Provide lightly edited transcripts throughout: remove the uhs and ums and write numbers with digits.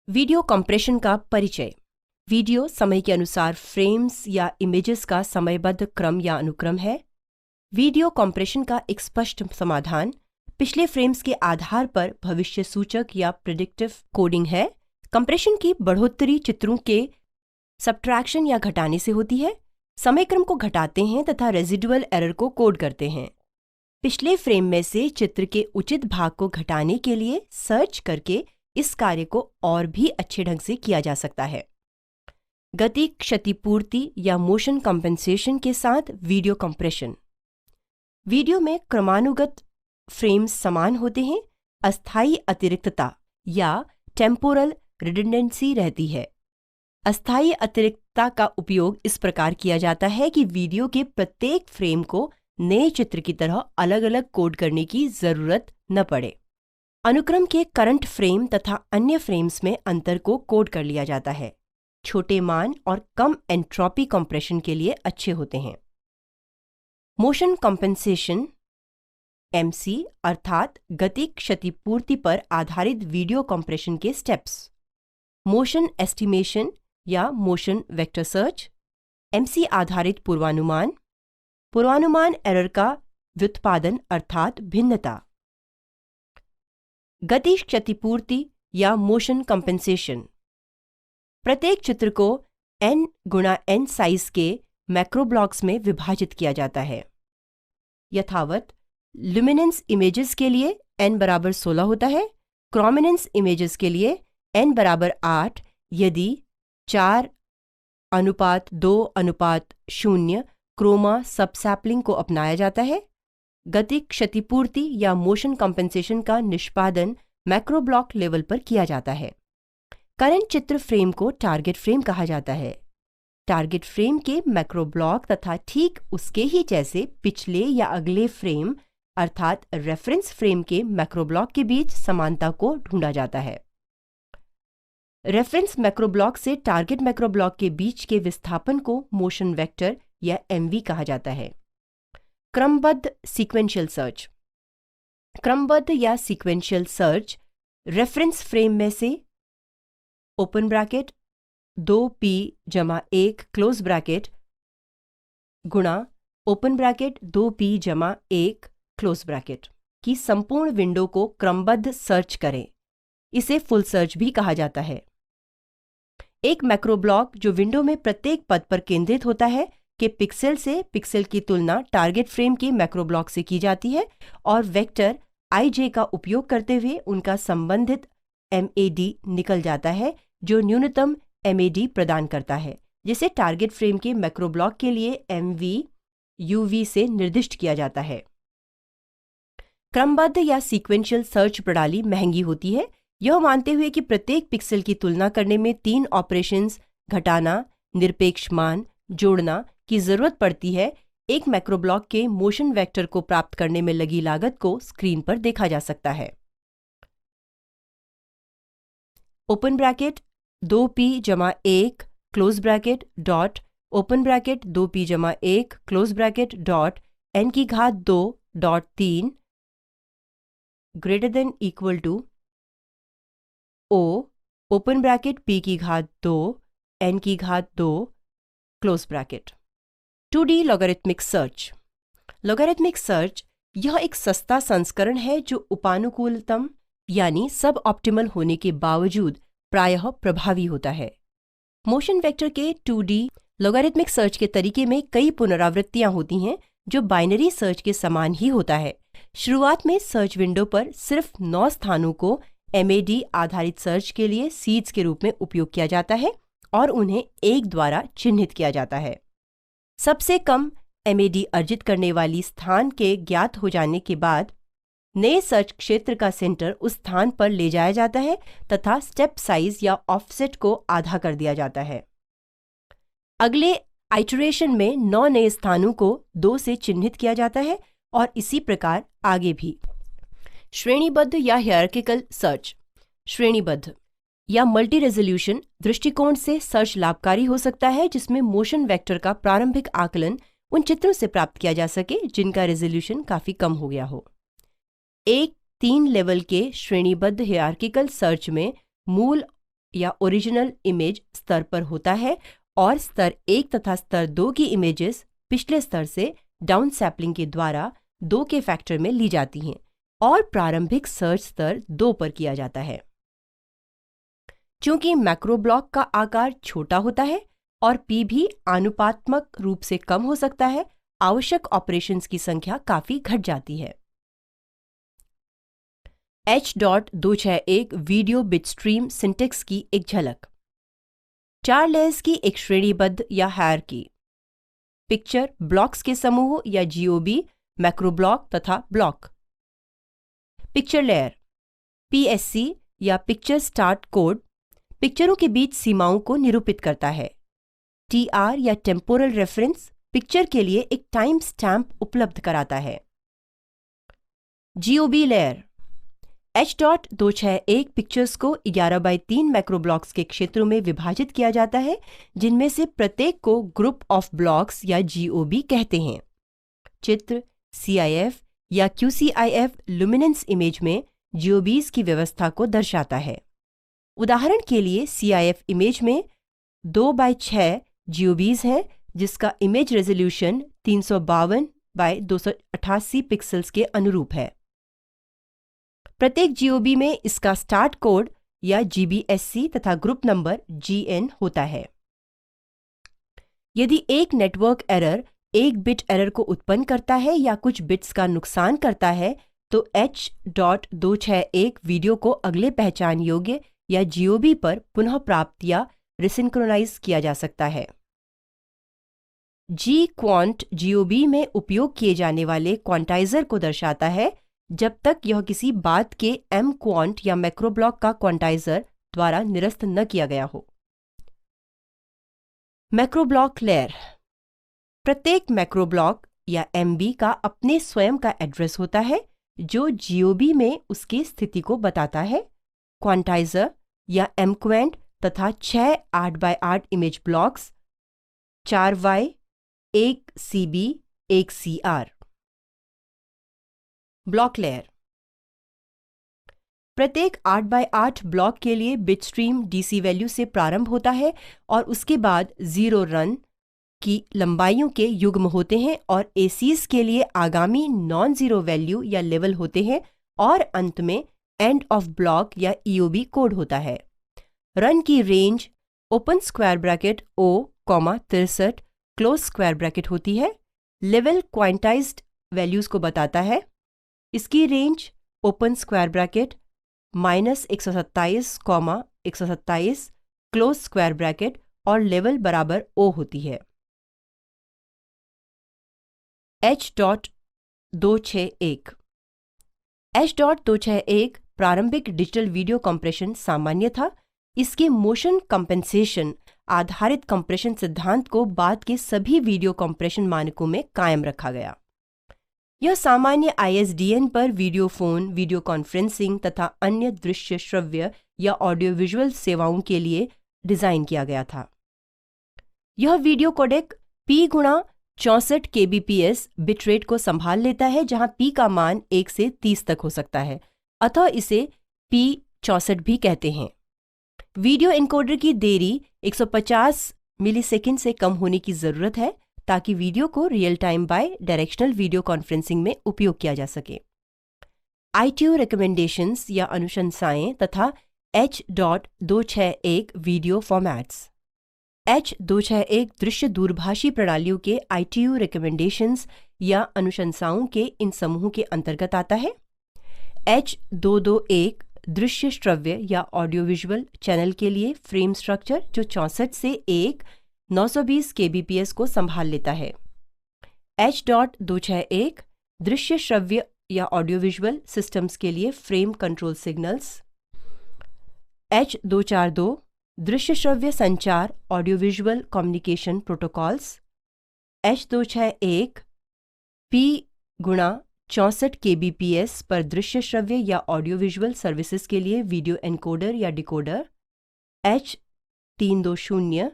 Video compression का परिचय। Video समय के अनुसार फ्रेम्स या इमेजेस का समयबद्ध क्रम या अनुक्रम है। वीडियो कंप्रेशन का एक स्पष्ट समाधान पिछले फ्रेम्स के आधार पर भविष्य सूचक या प्रिडिक्टिव कोडिंग है। कंप्रेशन की बढ़ोतरी चित्रों के सब्ट्रैक्शन या घटाने से होती है। समय क्रम को घटाते हैं तथा रेजिडुअल एरर को कोड करते हैं। पिछले फ्रेम में से चित्र के उचित भाग को घटाने के लिए सर्च करके इस कार्य को और भी अच्छे ढंग से किया जा सकता है। गति क्षतिपूर्ति या मोशन कंपेंसेशन के साथ वीडियो कंप्रेशन। वीडियो में क्रमानुगत फ्रेम्स समान होते हैं। अस्थायी अतिरिक्तता या टेम्पोरल रिडंडेंसी रहती है। अस्थायी अतिरिक्तता का उपयोग इस प्रकार किया जाता है कि वीडियो के प्रत्येक फ्रेम को नए चित्र की तरह अलग अलग कोड करने की जरूरत न पड़े। अनुक्रम के करंट फ्रेम तथा अन्य फ्रेम्स में अंतर को कोड कर लिया जाता है। छोटे मान और कम एंट्रोपी कंप्रेशन के लिए अच्छे होते हैं। मोशन कंपेंसेशन एमसी अर्थात गति क्षतिपूर्ति पर आधारित वीडियो कंप्रेशन के स्टेप्स। मोशन एस्टिमेशन या मोशन वेक्टर सर्च। एमसी आधारित पूर्वानुमान। पूर्वानुमान एरर का व्युत्पादन अर्थात भिन्नता। गति क्षतिपूर्ति या मोशन कंपेंसेशन। प्रत्येक चित्र को n गुणा n साइज के मैक्रो ब्लॉक्स में विभाजित किया जाता है। यथावत ल्यूमिनेंस इमेजेस के लिए n बराबर 16 होता है। क्रोमिनेंस इमेजेस के लिए n बराबर 8 यदि 4:2:0 क्रोमा सबसैम्पलिंग को अपनाया जाता है। गति क्षतिपूर्ति या मोशन कंपेंसेशन का निष्पादन मैक्रो ब्लॉक लेवल पर किया जाता है। करंट चित्र फ्रेम को टारगेट फ्रेम कहा जाता है। टारगेट फ्रेम के मैक्रो ब्लॉक तथा ठीक उसके ही जैसे पिछले या अगले फ्रेम अर्थात रेफरेंस फ्रेम के मैक्रो ब्लॉक के बीच समानता को ढूंढा जाता है। रेफरेंस मैक्रो ब्लॉक से टारगेट मैक्रो ब्लॉक के बीच के विस्थापन को मोशन वेक्टर या एमवी कहा जाता है। क्रमबद्ध सीक्वेंशियल सर्च। क्रमबद्ध या सीक्वेंशियल सर्च रेफरेंस फ्रेम में से open bracket 2p(1) close bracket गुणा open bracket 2p(1) close bracket की संपूर्ण विंडो को क्रमबद्ध सर्च करें। इसे फुल सर्च भी कहा जाता है। एक मैक्रो ब्लॉक जो विंडो में प्रत्येक पद पर केंद्रित होता है के पिक्सेल से पिक्सेल की तुलना टारगेट फ्रेम के मैक्रो ब्लॉक से की जाती है और वेक्टर ij का उपयोग करते हुए उनका संबंधित MAD निकल जाता है जो न्यूनतम MAD प्रदान करता है, जिसे टारगेट फ्रेम के मैक्रो ब्लॉक के लिए MV UV से निर्दिष्ट किया जाता है। क्रमबद्ध या सीक्वेंशियल सर्च प्रणाली महंगी होती है, यह मानते हुए कि प्रत्येक पिक्सेल की तुलना करने में 3 ऑपरेशंस घटाना, निरपेक्ष मान, जोड़ना की जरूरत पड़ती है। एक मैक्रो ब्लॉक के मोशन वेक्टर को प्राप्त करने में लगी लागत को स्क्रीन पर देखा जा सकता है। Open bracket 2p(1) close bracket dot open bracket 2p(1) close bracket dot n⁻2.3 > O open bracket p⁻2 n⁻2 close bracket. 2D logarithmic search. Logarithmic search यह एक सस्ता संस्करण है जो उपानुकूलतम यानी सब ऑप्टिमल होने के बावजूद प्रायः प्रभावी होता है। मोशन वेक्टर के 2D लॉगरिथमिक सर्च के तरीके में कई पुनरावृत्तियां होती हैं जो बाइनरी सर्च के समान ही होता है। शुरुआत में सर्च विंडो पर सिर्फ 9 स्थानों को MAD आधारित सर्च के लिए सीड्स के रूप में उपयोग किया जाता है और उन्हें 1 द्वारा चिन्हित किया जाता है। सबसे कम MAD अर्जित करने वाली स्थान के ज्ञात हो जाने के बाद नए सर्च क्षेत्र का सेंटर उस स्थान पर ले जाया जाता है तथा स्टेप साइज या ऑफसेट को आधा कर दिया जाता है। अगले आइटरेशन में 9 नए स्थानों को 2 से चिन्हित किया जाता है और इसी प्रकार आगे भी। श्रेणीबद्ध या हायरार्किकल सर्च। श्रेणीबद्ध या मल्टी रेजोल्यूशन दृष्टिकोण से सर्च लाभकारी हो सकता है जिसमें मोशन वेक्टर का प्रारंभिक आकलन उन चित्रों से प्राप्त किया जा सके जिनका रेजोल्यूशन काफी कम हो गया हो। एक 3 लेवल के श्रेणीबद्ध हायरार्किकल सर्च में मूल या ओरिजिनल इमेज स्तर पर होता है और स्तर 1 तथा स्तर 2 की इमेजेस पिछले स्तर से डाउन सैम्पलिंग के द्वारा 2 के फैक्टर में ली जाती हैं और प्रारंभिक सर्च स्तर 2 पर किया जाता है। चूंकि मैक्रो ब्लॉक का आकार छोटा होता है और P भी आनुपातिक रूप से कम हो सकता है, आवश्यक ऑपरेशंस की संख्या काफी घट जाती है। H.261 video bit stream syntax की एक झलक। 4 लेयर्स की एक श्रेणीबद्ध या हायरार्की, पिक्चर ब्लॉक्स के समूह या GOB, मैक्रो ब्लॉक तथा ब्लॉक। पिक्चर लेयर PSC या पिक्चर स्टार्ट कोड पिक्चरों के बीच सीमाओं को निरूपित करता है। TR या टेम्पोरल रेफरेंस पिक्चर के लिए एक टाइम स्टैम्प उपलब्ध कराता है। GOB लेयर H.261 पिक्चर्स को 11x3 मैक्रो ब्लॉक्स के क्षेत्रों में विभाजित किया जाता है, जिनमें से प्रत्येक को ग्रुप ऑफ ब्लॉक्स या GOB कहते हैं। चित्र CIF या QCIF लुमिनेंस इमेज में GOBs की व्यवस्था को दर्शाता है। उदाहरण के लिए CIF इमेज में 2x6 GOBs हैं, जिसका इमेज रेजोल्यूशन 352x288 पिक्सेल्स के अनुरूप है। प्रत्येक GOB में इसका स्टार्ट कोड या GBSC तथा ग्रुप नंबर GN होता है। यदि एक नेटवर्क एरर एक बिट एरर को उत्पन्न करता है या कुछ बिट्स का नुकसान करता है, तो H.261 वीडियो को अगले पहचान योग्य या GOB पर पुनः प्राप्त या रिसिंक्रोनाइज किया जा सकता है। G-Quant GOB में उपयोग किए जाने वाले क्वांटाइजर को दर्शाता है, जब तक यह किसी बाद के M-Quant या मैक्रो ब्लॉक का क्वांटाइजर द्वारा निरस्त न किया गया हो। मैक्रो ब्लॉक लेयर प्रत्येक मैक्रो ब्लॉक या MB का अपने स्वयं का एड्रेस होता है, जो GOB में उसकी स्थिति को बताता है। क्वांटाइजर या M-Quant तथा 6 8x8 image blocks, 4Y, 1 CB, 1 CR। Block layer प्रत्येक 8x8 ब्लॉक के लिए बिट स्ट्रीम DC वैल्यू से प्रारंभ होता है और उसके बाद 0 रन की लंबाइयों के युग्म होते हैं और ACs के लिए आगामी नॉन जीरो वैल्यू या लेवल होते हैं और अंत में एंड ऑफ ब्लॉक या EOB कोड होता है। रन की range open square bracket O, 63 close square bracket होती है। लेवल क्वांटाइज्ड वैल्यूज को बताता है। इसकी range open square bracket -127, 127 close square bracket और लेवल बराबर O होती है। H.261 प्रारंभिक डिजिटल वीडियो कंप्रेशन सामान्य था। इसके मोशन कंपेंसेशन आधारित कंप्रेशन सिद्धांत को बाद के सभी वीडियो कंप्रेशन मानकों में कायम रखा गया। यह सामान्य ISDN पर वीडियो फोन, वीडियो कॉन्फ्रेंसिंग तथा अन्य दृश्य श्रव्य या ऑडियो विजुअल सेवाओं के लिए डिजाइन किया गया था। यह video codec P×64 kbps bitrate को संभाल लेता है, जहां P का मान 1 से 30 तक हो सकता है, अतः इसे P64 भी कहते हैं। वीडियो एनकोडर की देरी 150 मिलीसेकंड से कम होने की जरूरत है ताकि वीडियो को real time bidirectional video conferencing में उपयोग किया जा सके। ITU रिकमेंडेशंस या अनुशंसाएं तथा H.261 वीडियो फॉर्मेट्स। H.261 दृश्य दूरभाषी प्रणालियों के ITU रिकमेंडेशंस या अनुशंसाओं के इन समूह के अंतर्गत आता है। H.221 दृश्य श्रव्य या ऑडियो विजुअल चैनल के लिए फ्रेम स्ट्रक्चर जो 64 से 920 kbps को संभाल लेता है। H.261 दृश्य श्रव्य या ऑडियो विजुअल सिस्टम्स के लिए फ्रेम कंट्रोल सिग्नल्स। H.242 दृश्य श्रव्य संचार audio visual communication protocols. H.261 P×64 kbps पर दृश्य श्रव्य या ऑडियो विजुअल सर्विसेज के लिए वीडियो एनकोडर या decoder. H.320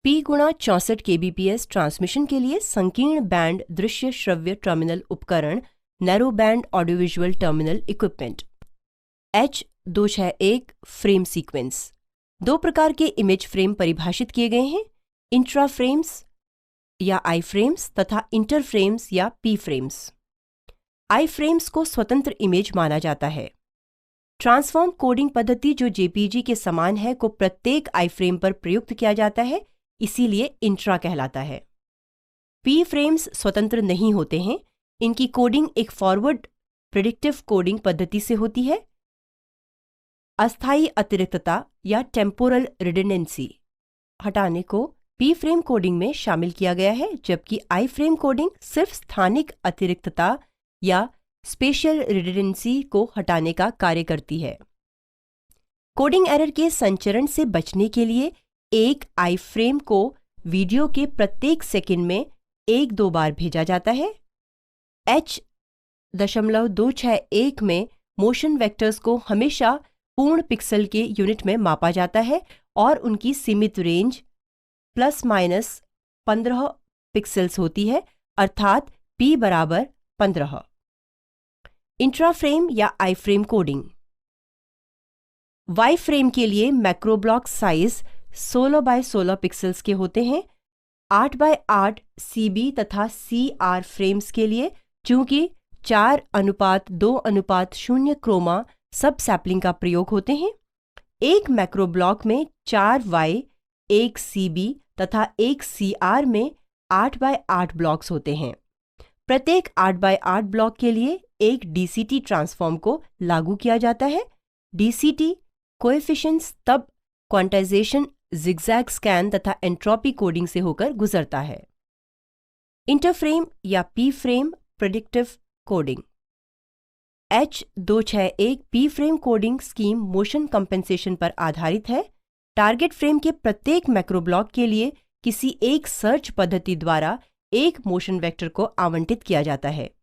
P×64 kbps transmission के लिए संकीर्ण बैंड दृश्य श्रव्य टर्मिनल उपकरण, narrow band audio visual terminal equipment. H261 frame sequence. दो प्रकार के इमेज फ्रेम परिभाषित किए गए हैं, इंट्रा फ्रेम्स या आई फ्रेम्स तथा इंटर फ्रेम्स या पी फ्रेम्स। आई फ्रेम्स को स्वतंत्र इमेज माना जाता है। ट्रांसफॉर्म कोडिंग पद्धति जो जेपीजी के समान है को प्रत्येक आई फ्रेम पर प्रयुक्त किया जाता है, इसीलिए इंट्रा कहलाता है। पी फ्रेम्स स्वतंत्र नहीं होते हैं, इनकी कोडिंग एक फॉरवर्ड प्रेडिक्टिव कोडिंग पद्धति से होती है। अस्थायी अतिरिक्तता या टेम्पोरल रिडंडेंसी हटाने को पी फ्रेम कोडिंग में शामिल किया गया है, जबकि आई फ्रेम कोडिंग सिर्फ स्थानिक अतिरिक्तता या स्पेशियल रिडंडेंसी को हटाने का कार्य करती है। कोडिंग एरर के संचरण से बचने के लिए एक आई फ्रेम को वीडियो के प्रत्येक सेकंड में 1-2 बार भेजा जाता है। H.261 में मोशन वेक्टर्स को हमेशा पूर्ण पिक्सल के यूनिट में मापा जाता है और उनकी सीमित रेंज ±15 पिक्सेल्स होती है, अर्थात p बराबर 15। इंट्रा फ्रेम या I frame coding. Y frame के लिए macro block size 16 by 16 pixels के होते हैं। 8 बाय 8 CB तथा CR फ्रेम्स के लिए चूंकि 4:2:0 क्रोमा सब सैम्पलिंग का प्रयोग होते हैं। एक मैक्रो ब्लॉक में 4 Y, 1 CB तथा 1 CR में 8 बाय 8 ब्लॉक्स होते हैं। प्रत्येक 8 बाय 8 ब्लॉक के लिए एक DCT ट्रांसफॉर्म को लागू किया जाता है। DCT कोएफिशिएंट्स तब क्वांटाइजेशन, जिगजैग स्कैन तथा एंट्रोपी कोडिंग से होकर गुजरता है। इंटरफ्रेम या P frame predictive coding. H261 P frame coding scheme motion compensation पर आधारित है। टारगेट फ्रेम के प्रत्येक मैक्रो ब्लॉक के लिए किसी एक सर्च पद्धति द्वारा एक मोशन वेक्टर को आवंटित किया जाता है।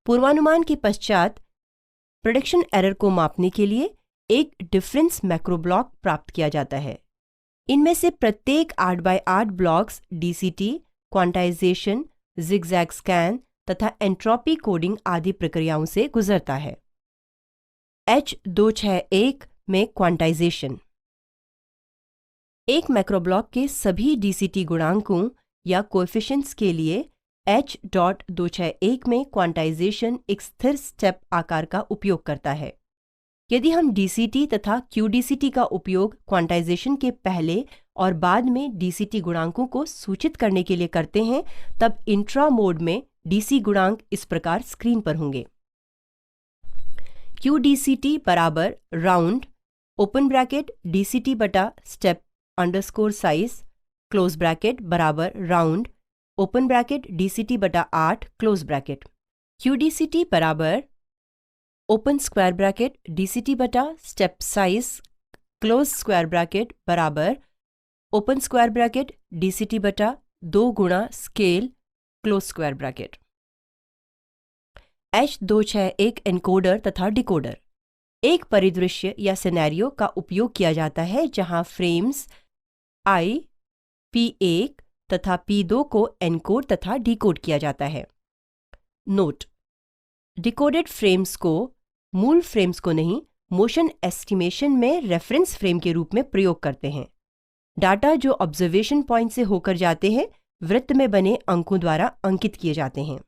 पूर्वानुमान के पश्चात प्रेडिक्शन एरर को मापने के लिए एक डिफरेंस मैक्रो ब्लॉक प्राप्त किया जाता है। इनमें से प्रत्येक 8 bye 8 blocks DCT, quantization, zigzag scan तथा एंट्रोपी कोडिंग आदि प्रक्रियाओं से गुजरता है। H261 में क्वांटाइजेशन। एक मैक्रो ब्लॉक के सभी DCT गुणांकों या कोएफिशिएंट्स के लिए H.261 में क्वांटाइजेशन एक स्थिर स्टेप आकार का उपयोग करता है। यदि हम DCT तथा QDCT का उपयोग क्वांटाइजेशन के पहले और बाद में DCT गुणांकों को सूचित करने के लिए करते हैं, तब इंट्रा मोड में DC गुणांक इस प्रकार स्क्रीन पर होंगे। QDCT बराबर राउंड ओपन ब्रैकेट DCT बटा step underscore size close bracket बराबर राउंड ओपन ब्रैकेट DCT बटा 8 क्लोज ब्रैकेट। QDCT बराबर ओपन स्क्वायर ब्रैकेट DCT बटा step size close square bracket बराबर ओपन स्क्वायर ब्रैकेट DCT बटा 2 गुणा scale close square bracket. H261 encoder तथा decoder. एक परिदृश्य या सिनेरियो का उपयोग किया जाता है जहां फ्रेम्स I, P1 तथा P2 को एनकोड तथा डिकोड किया जाता है। नोट: डिकोडेड फ्रेम्स को मूल फ्रेम्स को नहीं, मोशन एस्टिमेशन में रेफरेंस फ्रेम के रूप में प्रयोग करते हैं। डाटा जो ऑब्जर्वेशन पॉइंट से होकर जाते हैं वृत्त में बने अंकों द्वारा अंकित किए जाते हैं।